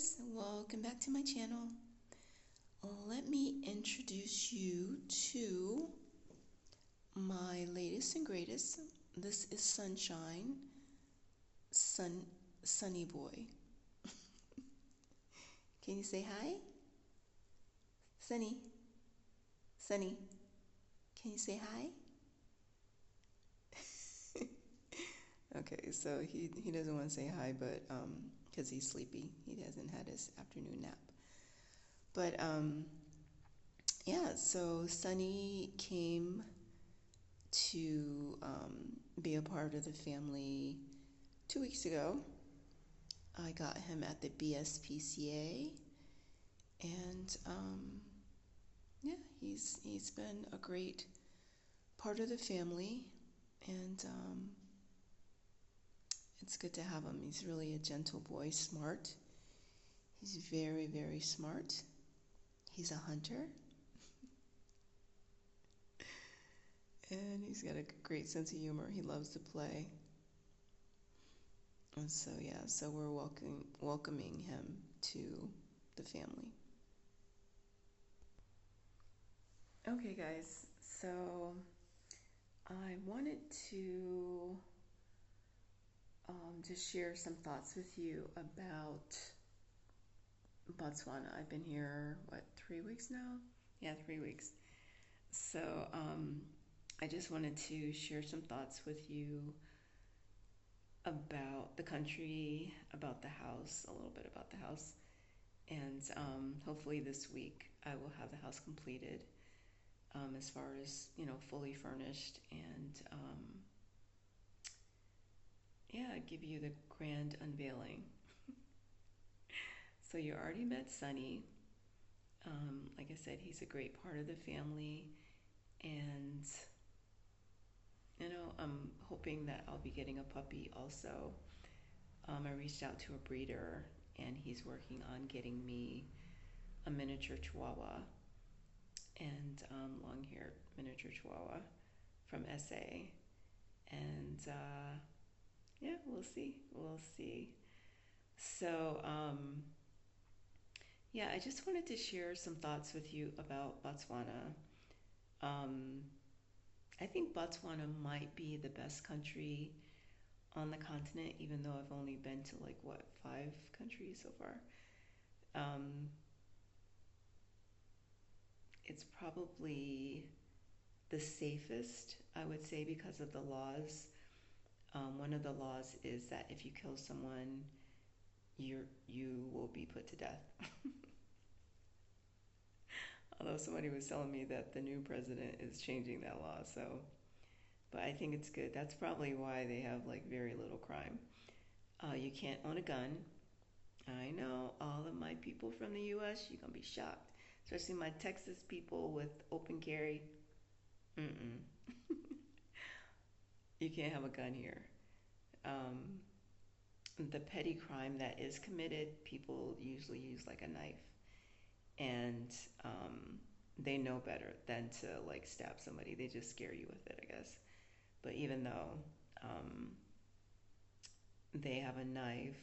viewers, welcome back to my channel. Let me introduce you to my latest and greatest. This is Sunshine, Sunny Boy. Can you say hi? Sunny, Sunny, can you say hi? Okay, so he doesn't want to say hi, but because he's sleepy, he hasn't had his afternoon nap. But yeah, so Sunny came to be a part of the family 2 weeks ago. I got him at the BSPCA, and yeah, he's been a great part of the family, and it's good to have him. He's really a gentle boy, smart. He's very, very smart. He's a hunter, and he's got a great sense of humor. He loves to play. And so yeah, so we're welcoming him to the family. Okay, guys, so I wanted to just share some thoughts with you about Botswana. I've been here, what, 3 weeks now? Yeah, 3 weeks. So I just wanted to share some thoughts with you about the country, about the house, a little bit about the house. And hopefully this week I will have the house completed, as far as, fully furnished, and yeah, give you the grand unveiling. So you already met Sunny. Like I said, he's a great part of the family, and I'm hoping that I'll be getting a puppy also. I reached out to a breeder, and he's working on getting me a miniature Chihuahua, and long-haired miniature Chihuahua from SA, and yeah, we'll see. We'll see. So yeah, I just wanted to share some thoughts with you about Botswana. Um, I think Botswana might be the best country on the continent, even though I've only been to, like, what, 5 countries so far. Um, it's probably the safest, I would say, because of the laws. One of the laws is that if you kill someone, you will be put to death. Although somebody was telling me that the new president is changing that law, so, but I think it's good. That's probably why they have, like, very little crime. You can't own a gun. I know all of my people from the U.S., you're gonna be shocked, especially my Texas people with open carry. Mm-mm. You can't have a gun here. Um, the petty crime that is committed, people usually use, like, a knife, and they know better than to, like, stab somebody. They just scare you with it, I guess. But even though um, they have a knife,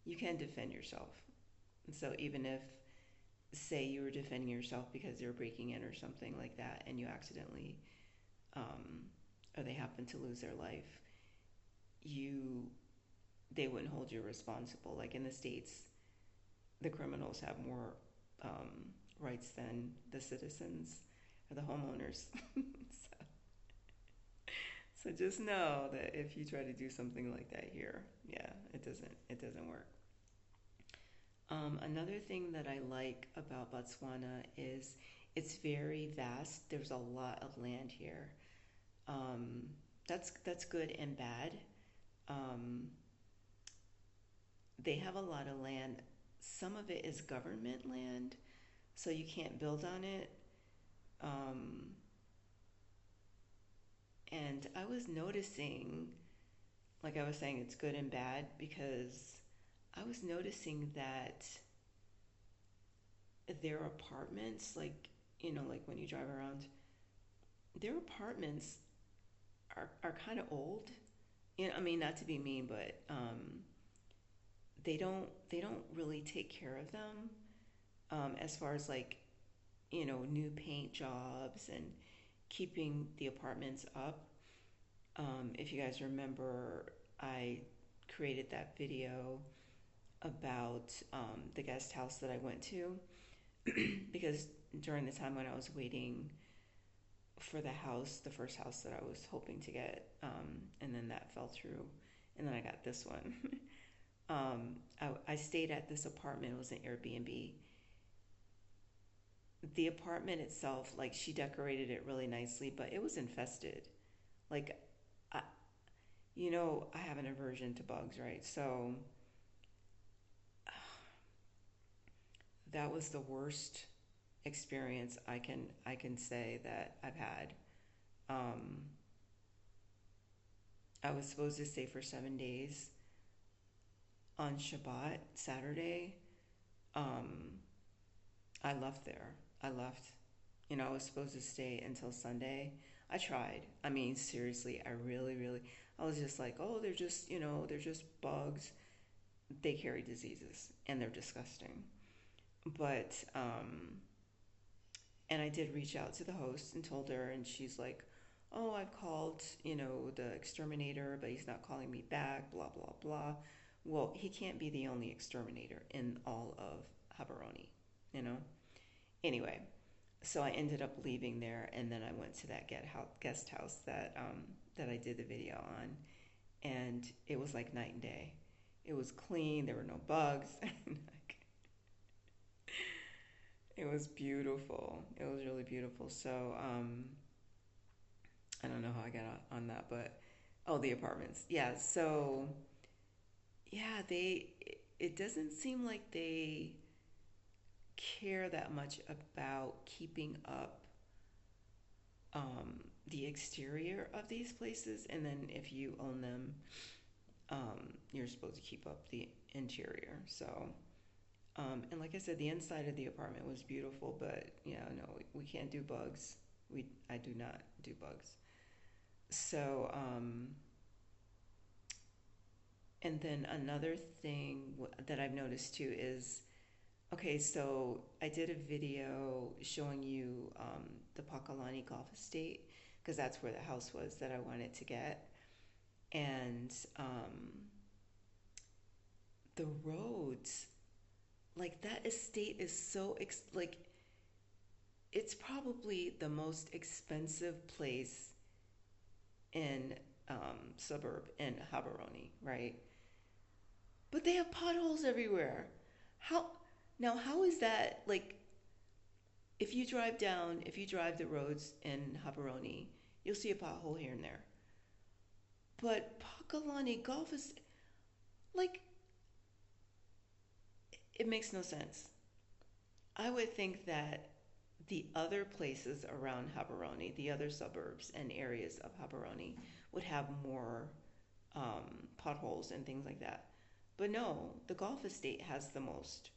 you can defend yourself. And so even if, say, you were defending yourself because they were breaking in or something like that, and you accidentally, um, or they happen to lose their life, you they wouldn't hold you responsible. Like in the States, the criminals have more rights than the citizens or the homeowners. so, so just know that if you try to do something like that here, yeah, it doesn't work. Another thing that I like about Botswana is it's very vast. There's a lot of land here. Um, that's good and bad. Um, they have a lot of land. Some of it is government land, so you can't build on it. Um, and I was noticing, like I was saying, it's good and bad because I was noticing that their apartments, like, like when you drive around, their apartments are kind of old. I mean, not to be mean, but they don't really take care of them, as far as like, new paint jobs and keeping the apartments up. If you guys remember, I created that video about the guest house that I went to because during the time when I was waiting for the house, the first house that I was hoping to get, and then that fell through, and then I got this one. I stayed at this apartment. It was an Airbnb. The apartment itself, like she decorated it really nicely, but it was infested. Like, I, I have an aversion to bugs, right? So that was the worst experience I can say that I've had. Um, I was supposed to stay for 7 days on Shabbat Saturday. Um, I left there. I left. I was supposed to stay until Sunday. I tried. I mean, seriously, I really, really, I was just like, oh, they're just bugs. They carry diseases and they're disgusting. But, and I did reach out to the host and told her, and she's like, oh, I've called, the exterminator, but he's not calling me back, blah, blah, blah. Well, he can't be the only exterminator in all of Habaroni, you know? Anyway, so I ended up leaving there, and then I went to that guest house that I did the video on, and it was like night and day. It was clean. There were no bugs. It was beautiful. It was really beautiful. So I don't know how I got on that, but oh, the apartments. Yeah. So yeah, it doesn't seem like they care that much about keeping up the exterior of these places, and then if you own them, you're supposed to keep up the interior. So, and like I said, the inside of the apartment was beautiful, but yeah, no, we can't do bugs. I do not do bugs. So, and then another thing that I've noticed too is, okay, so I did a video showing you the Pakalani Golf Estate because that's where the house was that I wanted to get. And the roads, like that estate is so, like, it's probably the most expensive place in suburb in Habaroni, right? But they have potholes everywhere. How, now, how is that like if you drive the roads in Habaroni, you'll see a pothole here and there. But Pakalani Golf is like, it makes no sense. I would think that the other places around Habaroni, the other suburbs and areas of Habaroni, would have more potholes and things like that. But no, the golf estate has the most,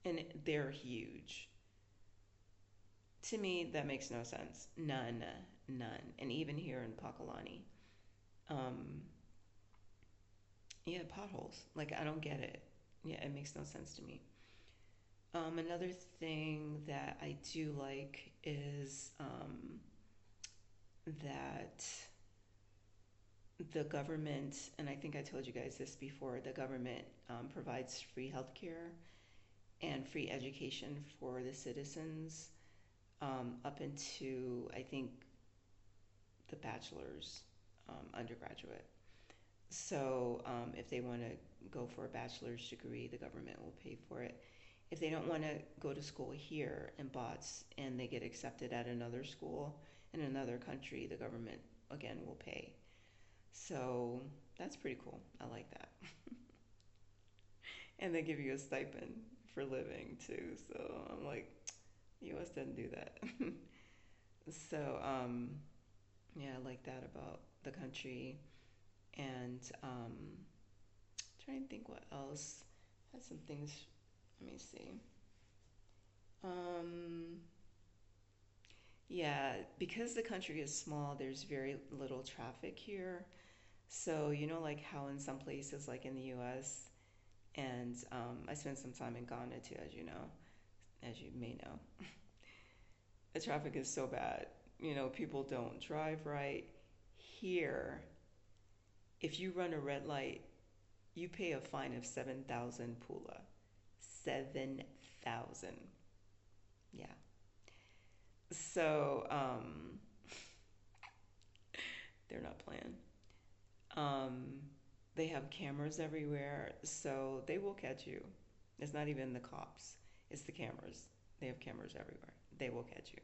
and they're huge. To me, that makes no sense. None, none. And even here in Pakalani, um, yeah, potholes. Like I don't get it. Yeah, it makes no sense to me. Another thing that I do like is that the government, and I think I told you guys this before, the government provides free healthcare and free education for the citizens up into, I think, the bachelor's, undergraduate. So if they want to go for a bachelor's degree, the government will pay for it. If they don't want to go to school here in Bots and they get accepted at another school in another country, the government again will pay. So that's pretty cool. I like that. And they give you a stipend for living too. So I'm like, US doesn't do that. So yeah, I like that about the country. And trying to think what else. Had some things. Let me see. Um, yeah, because the country is small, there's very little traffic here. So, like how in some places, like in the US, And I spent some time in Ghana too, as you may know. The traffic is so bad. People don't drive right. Here, if you run a red light, you pay a fine of 7,000 pula. 7,000. Yeah. So, they're not playing. Um, they have cameras everywhere, so they will catch you. It's not even the cops, it's the cameras. They have cameras everywhere. They will catch you.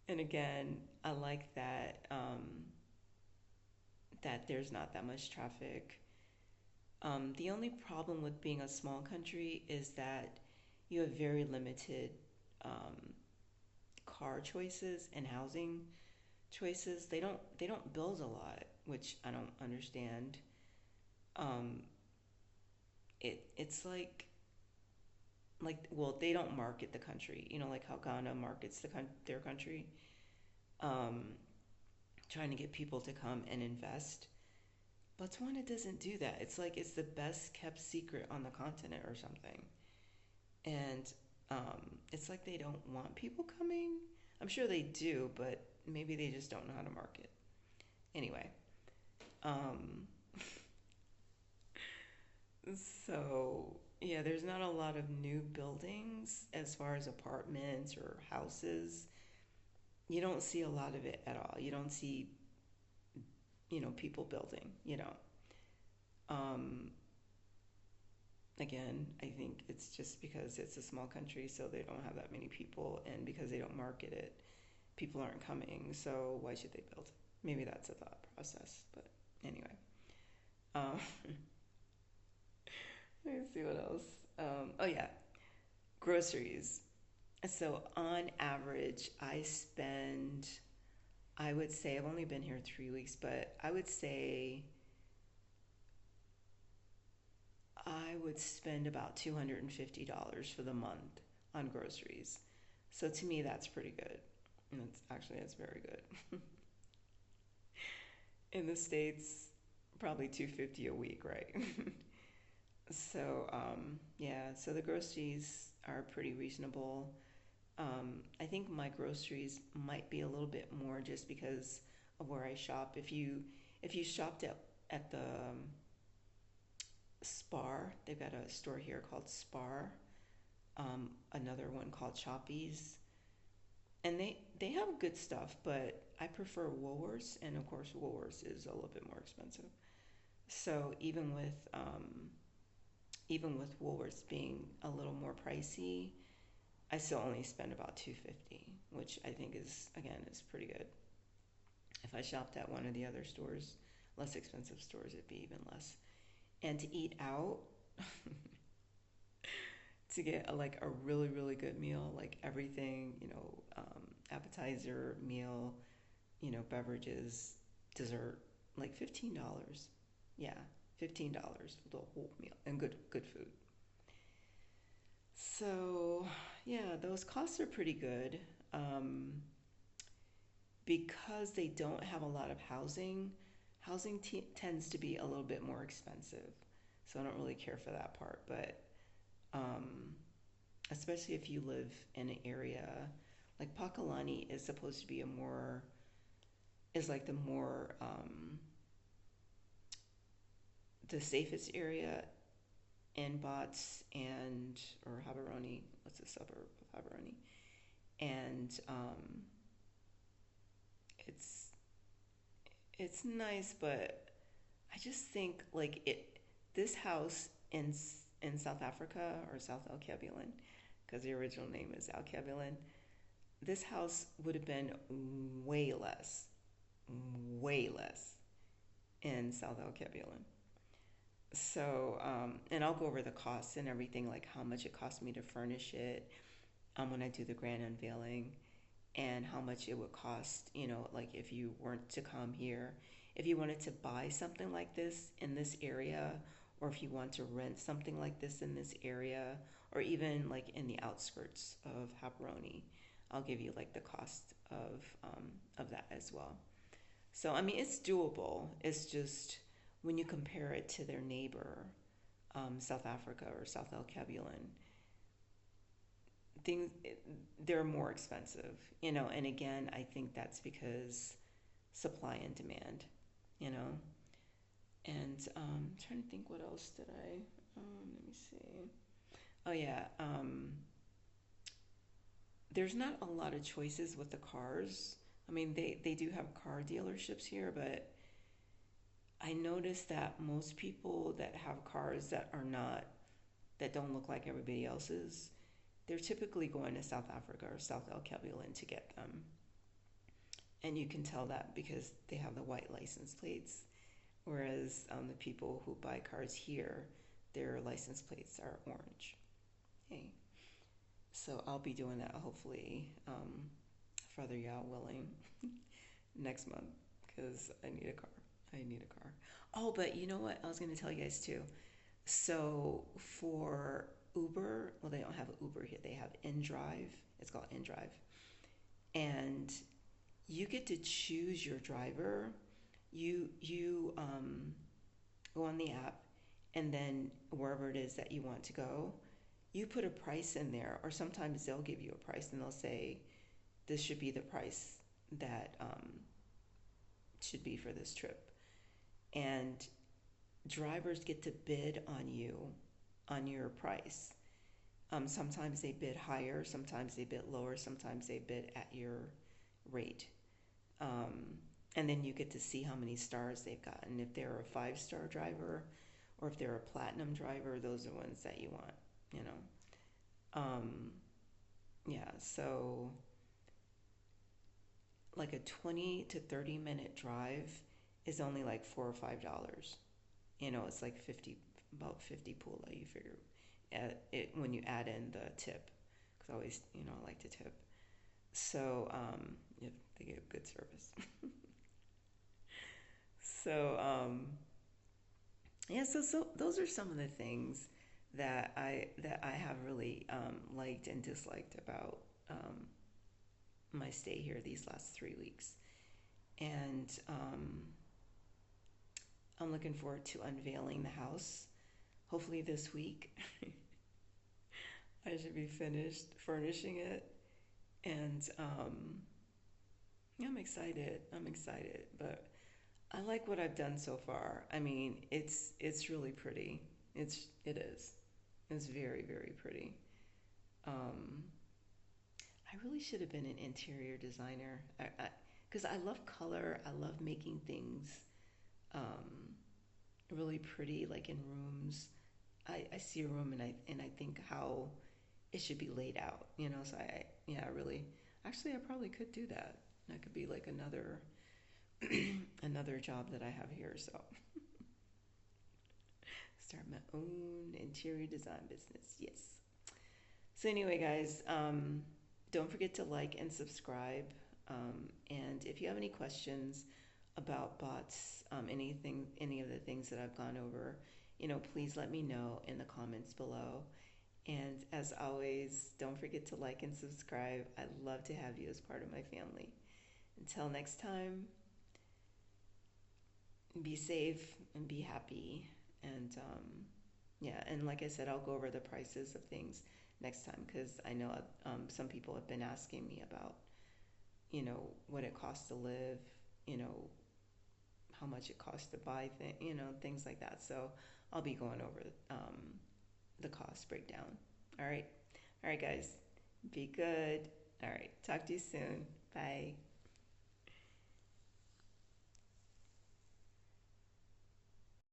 And again, I like that there's not that much traffic. The only problem with being a small country is that you have very limited um, car choices and housing choices. They don't build a lot, which I don't understand. Um, it's like well, they don't market the country. Like how Ghana markets their country, um, trying to get people to come and invest. Botswana doesn't do that. It's like it's the best kept secret on the continent or something. And it's like they don't want people coming. I'm sure they do, but maybe they just don't know how to market. Anyway, um, so yeah, there's not a lot of new buildings as far as apartments or houses. You don't see a lot of it at all. You don't see, people building. Um, Again, I think it's just because it's a small country, so they don't have that many people, and because they don't market it, people aren't coming. So why should they build? Maybe that's a thought process. But anyway, um, let me see what else. Oh yeah, groceries. So on average, I would say I've only been here 3 weeks, but I would spend about $250 for the month on groceries. So to me, that's pretty good. And that's very good. In the States, probably 250 a week, right? So yeah, so the groceries are pretty reasonable. I think my groceries might be a little bit more just because of where I shop. If you shopped at the Spar, they've got a store here called Spar. Another one called Choppies, and they have good stuff, but I prefer Woolworths, and of course Woolworths is a little bit more expensive. So even with Woolworths being a little more pricey, I still only spend about 250, which I think is pretty good. If I shopped at one of the other stores, less expensive stores, it'd be even less. And to eat out, to get like a really really good meal, like everything, appetizer, meal, beverages, dessert, like $15. Yeah, $15 for the whole meal and good food. So yeah, those costs are pretty good. Um, because they don't have a lot of housing. Tends to be a little bit more expensive, so I don't really care for that part. But um, especially if you live in an area like Pakalani is supposed to be is like the safest area in Bots and or Habaroni. What's the suburb of Habaroni? And it's it's nice, but I just think like this house in South Africa or South Alkebulan, because the original name is Alkebulan. This house would have been way less in South Alkebulan. So, and I'll go over the costs and everything, like how much it cost me to furnish it when I do the grand unveiling, and how much it would cost, like if you weren't to come here, if you wanted to buy something like this in this area, or if you want to rent something like this in this area, or even like in the outskirts of Haperoni, I'll give you like the cost of that as well. So I mean, it's doable. It's just when you compare it to their neighbor, South Africa or South El Cabulan, things they're more expensive, And again, I think that's because supply and demand, you know. And I'm trying to think what else did I. Let me see. Oh yeah, there's not a lot of choices with the cars. I mean, they do have car dealerships here, but I noticed that most people that have cars that don't look like everybody else's, they're typically going to South Africa or South El Cabulan to get them. And you can tell that because they have the white license plates, whereas the people who buy cars here, their license plates are orange. Hey, so I'll be doing that hopefully, Father Yao willing, next month because I need a car. I need a car. Oh, but you know what? I was going to tell you guys too. So for Uber, well, they don't have Uber here. They have InDrive. It's called InDrive, and you get to choose your driver. You go on the app, and then wherever it is that you want to go, you put a price in there, or sometimes they'll give you a price and they'll say this should be the price that should be for this trip. And drivers get to bid on you on your price. Sometimes they bid higher, sometimes they bid lower, sometimes they bid at your rate. Um, and then you get to see how many stars they've gotten. If they're a 5-star driver or if they're a platinum driver, those are ones that you want, you know. Yeah, so like a 20 to 30-minute drive is only like $4 or $5. It's like 50, about 50 pula, you figure, when you add in the tip. Because I always, I like to tip. So, yeah, they get good service. So, yeah, so those are some of the things that I have really liked and disliked about my stay here these last 3 weeks. And I'm looking forward to unveiling the house. Hopefully this week, I should be finished furnishing it, and yeah, I'm excited. I'm excited, but I like what I've done so far. I mean, it's really pretty. It is. It's very very pretty. Um, I really should have been an interior designer. Because I love color. I love making things um, really pretty, like in rooms. I see a room and I think how it should be laid out. So yeah, I really actually I probably could do that. That could be like another another job that I have here. So start my own interior design business. Yes. So anyway, guys, don't forget to like and subscribe. And if you have any questions about bots, any of the things that I've gone over, please let me know in the comments below. And as always, don't forget to like and subscribe. I'd love to have you as part of my family. Until next time, be safe and be happy. And yeah, and like I said, I'll go over the prices of things next time because I know some people have been asking me about, what it costs to live, you know, how much it costs to buy things like that. So I'll be going over the cost breakdown. All right. All right, guys. Be good. All right. Talk to you soon. Bye.